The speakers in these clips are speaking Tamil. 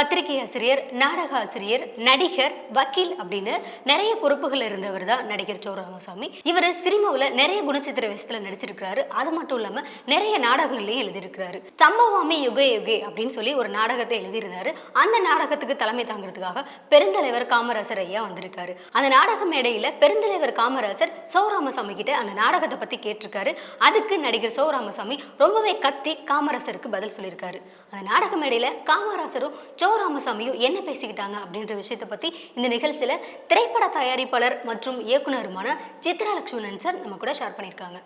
பத்திரிகை ஆசிரியர், நாடக ஆசிரியர், நடிகர், வக்கீல் அப்படின்னு நிறைய பொறுப்புகள் இருந்தவர் தான் நடிகர் சோ ராமசாமி. இவர் சினிமாவில் நிறைய குணச்சித்திர வேஷத்தில் நடிச்சிருக்கிறாரு. அது மட்டும் இல்லாமல் நிறைய நாடகங்களையும் எழுதியிருக்கிறாரு. சம்பவாமி யுகே யுகே அப்படின்னு சொல்லி ஒரு நாடகத்தை எழுதியிருந்தாரு. அந்த நாடகத்துக்கு தலைமை தாங்கிறதுக்காக பெருந்தலைவர் காமராசர் ஐயா வந்திருக்காரு. அந்த நாடக மேடையில் பெருந்தலைவர் காமராசர் சோ ராமசாமி கிட்ட அந்த நாடகத்தை பற்றி கேட்டிருக்காரு. அதுக்கு நடிகர் சோ ராமசாமி ரொம்பவே கத்தி காமராசருக்கு பதில் சொல்லியிருக்காரு. அந்த நாடக மேடையில் காமராசரும் சோ ராமசாமியும் என்ன பேசிக்கிட்டாங்க அப்படின்ற விஷயத்தை பற்றி இந்த நிகழ்ச்சியில் திரைப்பட தயாரிப்பாளர் மற்றும் இயக்குனருமான சித்ரா லட்சுமணன் சார் நம்ம கூட ஷேர் பண்ணியிருக்காங்க.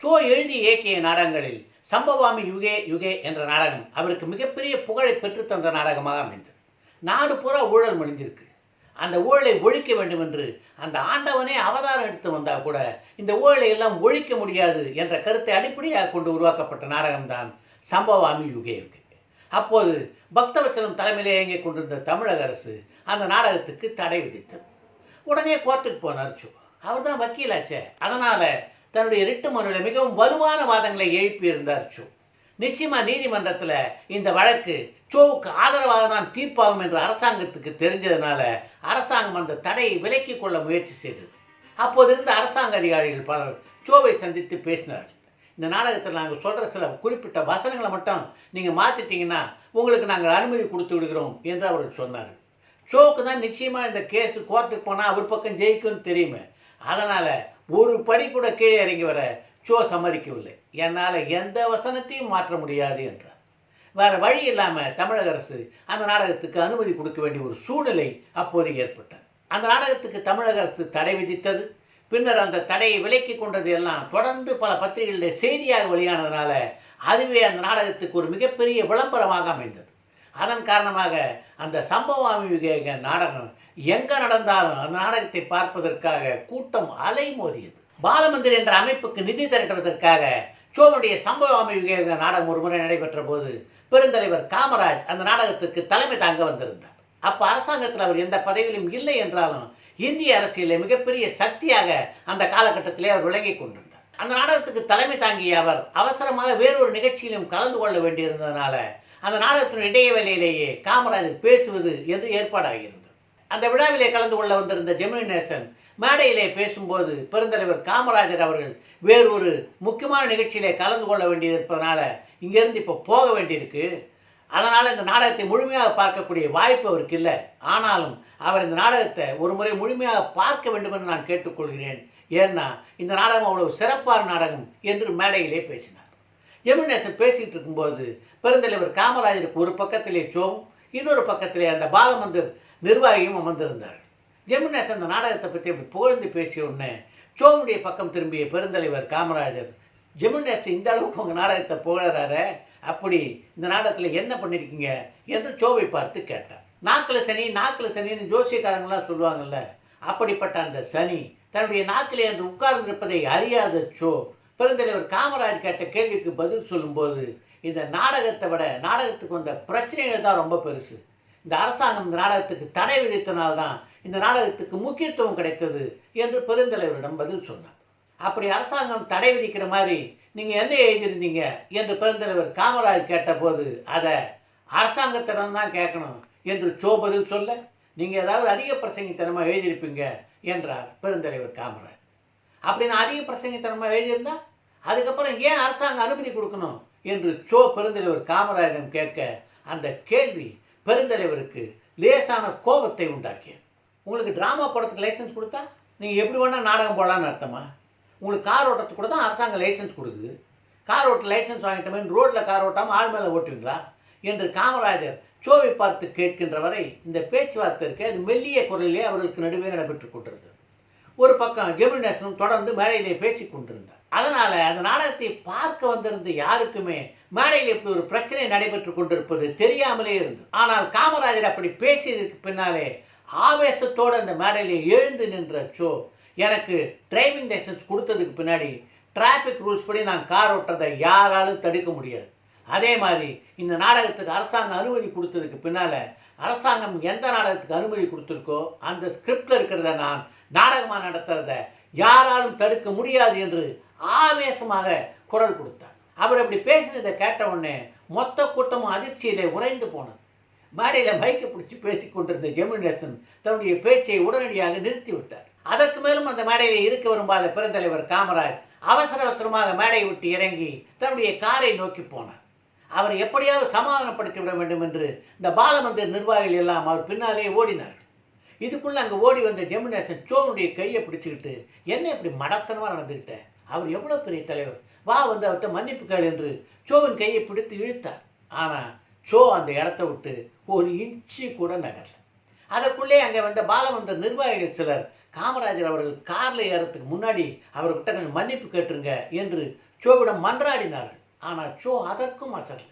சோ எழுதி இயக்கிய நாடகங்களில் சம்பவாமி யுகே யுகே என்ற நாடகம் அவருக்கு மிகப்பெரிய புகழை பெற்றுத்தந்த நாடகமாக அமைந்தது. நாடு பூரா ஊழல் மலிஞ்சிருக்கு. அந்த ஊழலை ஒழிக்க வேண்டும் என்று அந்த ஆண்டவனே அவதாரம் எடுத்து வந்தால் கூட இந்த ஊழலை எல்லாம் ஒழிக்க முடியாது என்ற கருத்தை அடிப்படையாக கொண்டு உருவாக்கப்பட்ட நாடகம்தான் சம்பவாமி யுகே யுகே. அப்போது பக்தவச்சலம் தலைமையிலே இயங்கிக் கொண்டிருந்த தமிழக அரசு அந்த நாடகத்துக்கு தடை விதித்தது. உடனே கோர்ட்டுக்கு போனார் சோ. அவர் தான் வக்கீலாச்சே. அதனால் தன்னுடைய ரிட்டு மனுவில் மிகவும் வலுவான வாதங்களை எழுப்பியிருந்தார் சோ. நிச்சயமாக நீதிமன்றத்தில் இந்த வழக்கு சோவுக்கு ஆதரவாக தான் தீர்ப்பாகும் என்று அரசாங்கத்துக்கு தெரிஞ்சதுனால அரசாங்கம் அந்த தடையை விலக்கிக் கொள்ள முயற்சி செய்தது. அப்போது இருந்த அரசாங்க அதிகாரிகள் பலர் சோவை சந்தித்து பேசினார்கள். இந்த நாடகத்தில் நாங்கள் சொல்கிற சில குறிப்பிட்ட வசனங்களை மட்டும் நீங்கள் மாற்றிட்டீங்கன்னா உங்களுக்கு நாங்கள் அனுமதி கொடுத்து விடுகிறோம் என்று அவர்கள் சொன்னார்கள். சோவுக்கு தான் நிச்சயமாக இந்த கேஸு கோர்ட்டுக்கு போனால் அவர் பக்கம் ஜெயிக்கும்னு தெரியுமே. அதனால் ஒரு படி கூட கீழே இறங்கி வர சோ சம்மதிக்கவில்லை. என்னால் எந்த வசனத்தையும் மாற்ற முடியாது என்றார். வேறு வழி இல்லாமல் தமிழக அரசு அந்த நாடகத்துக்கு அனுமதி கொடுக்க வேண்டிய ஒரு சூழ்நிலை அப்போது ஏற்பட்டது. அந்த நாடகத்துக்கு தமிழக அரசு தடை விதித்தது. பின்னர் அந்த தடையை விலக்கி கொண்டது எல்லாம் தொடர்ந்து பல பத்திரிகைகளில் செய்தியாக வெளியானதுனால அதுவே அந்த நாடகத்துக்கு ஒரு மிகப்பெரிய விளம்பரமாக அமைந்தது. அதன் காரணமாக அந்த சம்பவாமி யுகே நாடகம் எங்கே நடந்தாலும் அந்த நாடகத்தை பார்ப்பதற்காக கூட்டம் அலைமோதியது. பாலமந்திர் என்ற அமைப்புக்கு நிதி திரட்டுவதற்காக சோவுடைய சம்பவாமி யுகே நாடகம் ஒரு முறை நடைபெற்ற போது பெருந்தலைவர் காமராஜ் அந்த நாடகத்துக்கு தலைமை தாங்க வந்திருந்தார். அப்போ அரசாங்கத்தில் அவர் எந்த பதவியிலும் இல்லை என்றாலும் இந்திய அரசியலில் மிகப்பெரிய சக்தியாக அந்த காலகட்டத்திலே அவர் விளங்கி கொண்டிருந்தார். அந்த நாடகத்துக்கு தலைமை தாங்கிய அவர் அவசரமாக வேறொரு நிகழ்ச்சியிலும் கலந்து கொள்ள வேண்டியிருந்ததுனால அந்த நாடகத்தின் இடைவேளையிலேயே காமராஜர் பேசுவது என்று ஏற்பாடாகியிருந்தது. அந்த விழாவிலே கலந்து கொள்ள வந்திருந்த ஜெமினி நேசன் மேடையிலே பேசும்போது பெருந்தலைவர் காமராஜர் அவர்கள் வேறு ஒரு முக்கியமான நிகழ்ச்சியிலே கலந்து கொள்ள வேண்டியது இருப்பதனால இங்கேருந்து இப்போ போக வேண்டியிருக்கு. அதனால் இந்த நாடகத்தை முழுமையாக பார்க்கக்கூடிய வாய்ப்பு அவருக்கு இல்லை. ஆனாலும் அவர் இந்த நாடகத்தை ஒரு முறை முழுமையாக பார்க்க வேண்டும் என்று நான் கேட்டுக்கொள்கிறேன். ஏன்னா இந்த நாடகம் அவ்வளவு சிறப்பான நாடகம் என்று மேடையிலே பேசினார். ஜெமினி நேசன் பேசிகிட்டு இருக்கும்போது பெருந்தலைவர் காமராஜருக்கு ஒரு பக்கத்திலே சோவும் இன்னொரு பக்கத்திலே அந்த பாலமந்திர் நிர்வாகியும் அமர்ந்திருந்தார்கள். ஜெமினி நேசன் அந்த நாடகத்தை பற்றி அப்படி புகழ்ந்து பேசிய உடனே சோவுடைய பக்கம் திரும்பிய பெருந்தலைவர் காமராஜர், ஜெமினி நேசன் இந்த அளவுக்கு உங்கள் நாடகத்தை புகழறாரு, அப்படி இந்த நாடகத்தில் என்ன பண்ணியிருக்கீங்க என்று சோவை பார்த்து கேட்டார். நாக்கில் சனி நாக்கில் சனின்னு ஜோசியக்காரங்களாம் சொல்லுவாங்கள்ல, அப்படிப்பட்ட அந்த சனி தன்னுடைய நாக்கிலே என்று உட்கார்ந்திருப்பதை அறியாத சோ பெருந்தலைவர் காமராஜ் கேட்ட கேள்விக்கு பதில் சொல்லும்போது இந்த நாடகத்தை விட நாடகத்துக்கு வந்த பிரச்சனைகள் தான் ரொம்ப பெருசு. இந்த அரசாங்கம் இந்த நாடகத்துக்கு தடை விதித்தனால்தான் இந்த நாடகத்துக்கு முக்கியத்துவம் கிடைத்தது என்று பெருந்தலைவரிடம் பதில் சொன்னார். அப்படி அரசாங்கம் தடை விதிக்கிற மாதிரி நீங்கள் என்ன எழுதியிருந்தீங்க என்று பெருந்தலைவர் காமராஜ் கேட்டபோது அதை அரசாங்கத்திடம் தான் கேட்கணும் என்று சோ பதில் சொல்ல, நீங்கள் ஏதாவது அதிக பிரசங்கித்தனமாக எழுதியிருப்பீங்க என்றார் பெருந்தலைவர் காமராஜ். அப்படி நான் அதிக பிரசங்கித்தனமாக எழுதியிருந்தா அதுக்கப்புறம் ஏன் அரசாங்கம் அனுமதி கொடுக்கணும் என்று சோ பெருந்தலைவர் காமராஜிடம் கேட்க அந்த கேள்வி பெருந்தலைவருக்கு லேசான கோபத்தை உண்டாக்கியது. உங்களுக்கு ட்ராமா போடுறதுக்கு லைசன்ஸ் கொடுத்தா நீங்கள் எப்படி வேணால் நாடகம் போடலான்னு அர்த்தமா? உங்களுக்கு கார் ஓட்டுறதுக்கு கூட தான் அரசாங்கம் லைசன்ஸ் கொடுக்குது. கார் ஓட்ட லைசன்ஸ் வாங்கிட்டோமே ரோட்டில் கார் ஓட்டாமல் ஆள் மேலே ஓட்டுவீங்களா என்று காமராஜர் சோவை பார்த்து கேட்கின்ற வரை இந்த பேச்சுவார்த்தை இருக்கு. அது மெல்லிய குரலிலே அவர்களுக்கு நடுவே நடைபெற்று கொண்டிருந்தது. ஒரு பக்கம் ஜெமினி நேசனும் தொடர்ந்து மேடையிலே பேசி கொண்டிருந்தார். அதனால் அந்த நாடகத்தை பார்க்க வந்திருந்த யாருக்குமே மேடையில் இப்படி ஒரு பிரச்சனை நடைபெற்று கொண்டிருப்பது தெரியாமலே இருந்தது. ஆனால் காமராஜர் அப்படி பேசியதற்கு பின்னாலே ஆவேசத்தோடு அந்த மேடையிலே எழுந்து நின்ற சோ, எனக்கு டிரைவிங் லைசன்ஸ் கொடுத்ததுக்கு பின்னாடி டிராஃபிக் ரூல்ஸ் படி நான் கார் ஓட்டுறதை யாராலும் தடுக்க முடியாது. அதே மாதிரி இந்த நாடகத்துக்கு அரசாங்கம் அனுமதி கொடுத்ததுக்கு பின்னால் அரசாங்கம் எந்த நாடகத்துக்கு அனுமதி கொடுத்துருக்கோ அந்த ஸ்கிரிப்டில் இருக்கிறத நான் நாடகமாக நடத்துறத யாராலும் தடுக்க முடியாது என்று ஆவேசமாக குரல் கொடுத்தார். அவர் அப்படி பேசினதை கேட்ட உடனே மொத்த கூட்டமும் அதிர்ச்சியிலே உறைந்து போனது. மேடையில் மைக்கை பிடிச்சி பேசிக் கொண்டிருந்த ஜெமினிடேசன் தன்னுடைய பேச்சை உடனடியாக நிறுத்திவிட்டார். அதற்கு மேலும் அந்த மேடையில் இருக்க விரும்பாத பெருந்தலைவர் காமராஜ் அவசர அவசரமாக மேடையை விட்டு இறங்கி தன்னுடைய காரை நோக்கி போனார். அவர் எப்படியாவது சமாதானப்படுத்தி விட வேண்டும் என்று இந்த பாலமந்திர் நிர்வாகிகள் எல்லாம் அவர் பின்னாலே ஓடினார்கள். இதுக்குள்ளே அங்கே ஓடி வந்த ஜெமினிடேசன் சோனுடைய கையை பிடிச்சிக்கிட்டு, என்ன இப்படி மடத்தனமாக நடந்துக்கிட்டேன், அவர் எவ்வளோ பெரிய தலைவர், வா வந்து அவர்கிட்ட மன்னிப்பு கேள் என்று சோவின் கையை பிடித்து இழுத்தார். ஆனால் சோ அந்த இடத்த விட்டு ஒரு இன்ச்சு கூட நகரல. அதற்குள்ளே அங்கே வந்த பாலமந்திர் நிர்வாகிகள் சிலர் காமராஜர் அவர்கள் காரில் ஏறத்துக்கு முன்னாடி அவர்கிட்ட கொஞ்சம் மன்னிப்பு கேட்டுருங்க என்று சோவிடம் மன்றாடினார்கள். ஆனால் சோ அதற்கும் அசரல.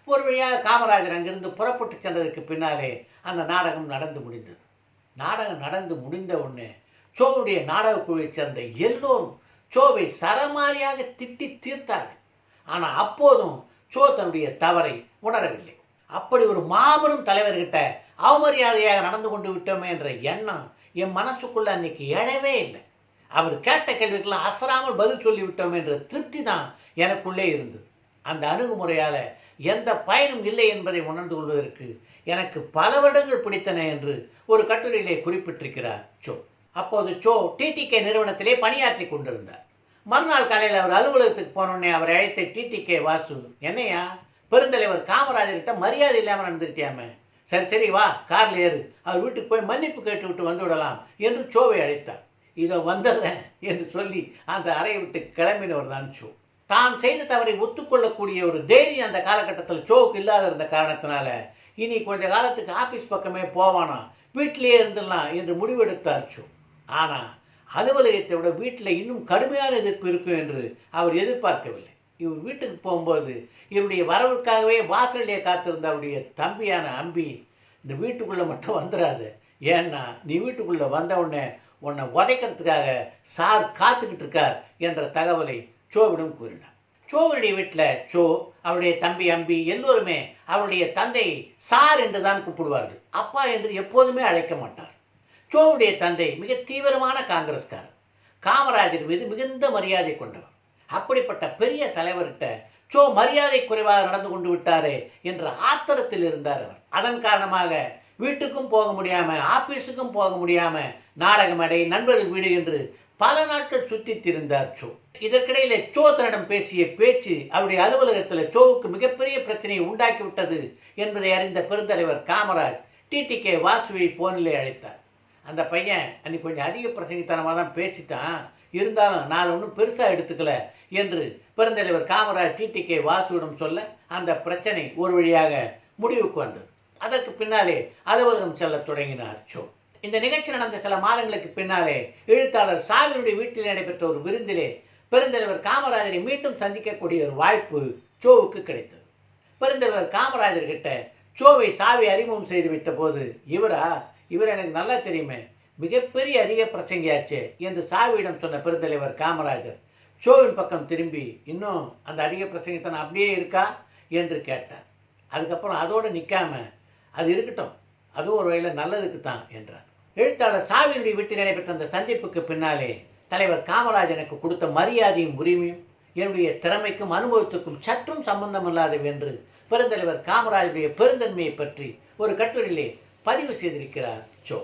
ஒரு வழியாக காமராஜர் அங்கிருந்து புறப்பட்டு சென்றதற்கு பின்னாலே அந்த நாடகம் நடந்து முடிந்தது. நாடகம் நடந்து முடிந்த உடனே சோவுடைய நாடக குழுவை சேர்ந்த எல்லோரும் சோவை சரமாரியாக திட்டி தீர்த்தார்கள். ஆனால் அப்போதும் சோ தன்னுடைய தவறை உணரவில்லை. அப்படி ஒரு மாபெரும் தலைவர்கிட்ட அவமரியாதையாக நடந்து கொண்டு விட்டோமே என்ற எண்ணம் என் மனசுக்குள்ள அன்னைக்கு எழவே இல்லை. அவர் கேட்ட கேள்விக்கெல்லாம் அசராமல் பதில் சொல்லிவிட்டோம் என்ற திருப்தி தான் எனக்குள்ளே இருந்தது. அந்த அணுகுமுறையால் எந்த பயனும் இல்லை என்பதை உணர்ந்து கொள்வதற்கு எனக்கு பல வருடங்கள் பிடித்தன என்று ஒரு கட்டுரையிலே குறிப்பிட்டிருக்கிறார் சோ. அப்போது சோ டிடிகே நிறுவனத்திலே பணியாற்றி கொண்டிருந்தார். மறுநாள் காலையில் அவர் அலுவலகத்துக்கு போனோடனே அவரை அழைத்த டிடிகே வாசு, என்னையா பெருந்தலைவர் காமராஜர்கிட்ட மரியாதை இல்லாமல் நடந்துக்கிட்டியாமே, சரி சரி வா காரில் ஏறு, அவர் வீட்டுக்கு போய் மன்னிப்பு கேட்டு விட்டு வந்து விடலாம் என்று சோவை அழைத்தார். இதோ வந்துடுறேன் என்று சொல்லி அந்த அறையை விட்டு கிளம்பினவர் தான் சோ. தான் செய்த தவறை ஒத்துக்கொள்ளக்கூடிய ஒரு தைரியம் அந்த காலகட்டத்தில் சோவுக்கு இல்லாத இருந்த காரணத்தினால இனி கொஞ்ச காலத்துக்கு ஆஃபீஸ் பக்கமே போவானா, வீட்டிலேயே இருந்துடலாம் என்று முடிவெடுத்தார் சோ. ஆனால் அலுவலகத்தை விட வீட்டில் இன்னும் கடுமையான எதிர்ப்பு இருக்கும் என்று அவர் எதிர்பார்க்கவில்லை. இவர் வீட்டுக்கு போகும்போது இவருடைய வரவுக்காகவே வாசலிலே காத்திருந்த அவருடைய தம்பியான அம்பி, இந்த வீட்டுக்குள்ளே மட்டும் வந்துடாது, ஏன்னா நீ வீட்டுக்குள்ளே வந்த உடனே உன்னை உதைக்கிறதுக்காக சார் காத்துக்கிட்டு இருக்கார் என்ற தகவலை சோவிடம் கூறினார். சோவனுடைய வீட்டில் சோ, அவருடைய தம்பி அம்பி எல்லோருமே அவருடைய தந்தையை சார் என்று தான் கூப்பிடுவார்கள், அப்பா என்று எப்போதுமே அழைக்க மாட்டார். சோவுடைய தந்தை மிக தீவிரமான காங்கிரஸ்காரர், காமராஜர் மீது மிகுந்த மரியாதை கொண்டவர். அப்படிப்பட்ட பெரிய தலைவர்கிட்ட சோ மரியாதை குறைவாக நடந்து கொண்டு விட்டாரே என்ற ஆத்திரத்தில் இருந்தார் அவர். அதன் காரணமாக வீட்டுக்கும் போக முடியாமல் ஆபீஸுக்கும் போக முடியாமல் நாடக மேடை, நண்பர்கள் வீடு என்று பல நாட்கள் சுற்றி திரிந்தார் சோ. இதற்கிடையில சோ தன்னிடம் பேசிய பேச்சு அவருடைய அலுவலகத்தில் சோவுக்கு மிகப்பெரிய பிரச்சனையை உண்டாக்கிவிட்டது என்பதை அறிந்த பெருந்தலைவர் காமராஜ் டிடிகே வாசுவை போனிலே அழைத்தார். அந்த பையன் அன்னைக்கு கொஞ்சம் அதிக பிரசங்கித்தனமாக தான் பேசிட்டான், இருந்தாலும் நான் ஒன்றும் பெருசாக எடுத்துக்கல என்று பெருந்தலைவர் காமராஜ் டிடிகே வாசுவிடம் சொல்ல அந்த பிரச்சனை ஒரு வழியாக முடிவுக்கு வந்தது. அதற்கு பின்னாலே அலுவலகம் செல்ல தொடங்கினார் சோ. இந்த நிகழ்ச்சி நடந்த சில மாதங்களுக்கு பின்னாலே எழுத்தாளர் சாவினுடைய வீட்டில் நடைபெற்ற ஒரு விருந்திலே பெருந்தலைவர் காமராஜரை மீண்டும் சந்திக்கக்கூடிய ஒரு வாய்ப்பு சோவுக்கு கிடைத்தது. பெருந்தலைவர் காமராஜர் கிட்ட சோவை சாவி அறிமுகம் செய்து வைத்த போது, இவர் எனக்கு நல்லா தெரியுமே, மிகப்பெரிய அதிக பிரசங்கியாச்சே என்று சாவியிடம் சொன்ன பெருந்தலைவர் காமராஜர் சோவின் பக்கம் திரும்பி, இன்னும் அந்த அதிக பிரசங்கத்தனம் அப்படியே இருக்கா என்று கேட்டார். அதுக்கப்புறம் அதோடு நிற்காம, அது இருக்கட்டும், அதுவும் ஒரு வகையில் நல்லதுக்கு தான் என்றார். எழுத்தாளர் சாவியினுடைய வீட்டில் நடைபெற்ற அந்த சந்திப்புக்கு பின்னாலே தலைவர் காமராஜ் எனக்கு கொடுத்த மரியாதையும் உரிமையும் என்னுடைய திறமைக்கும் அனுபவத்துக்கும் சற்றும் சம்பந்தமில்லாதவை என்று பெருந்தலைவர் காமராஜுடைய பெருந்தன்மையை பற்றி ஒரு கட்டுரையிலே பதிவு செய்திருக்கிறார் சோ.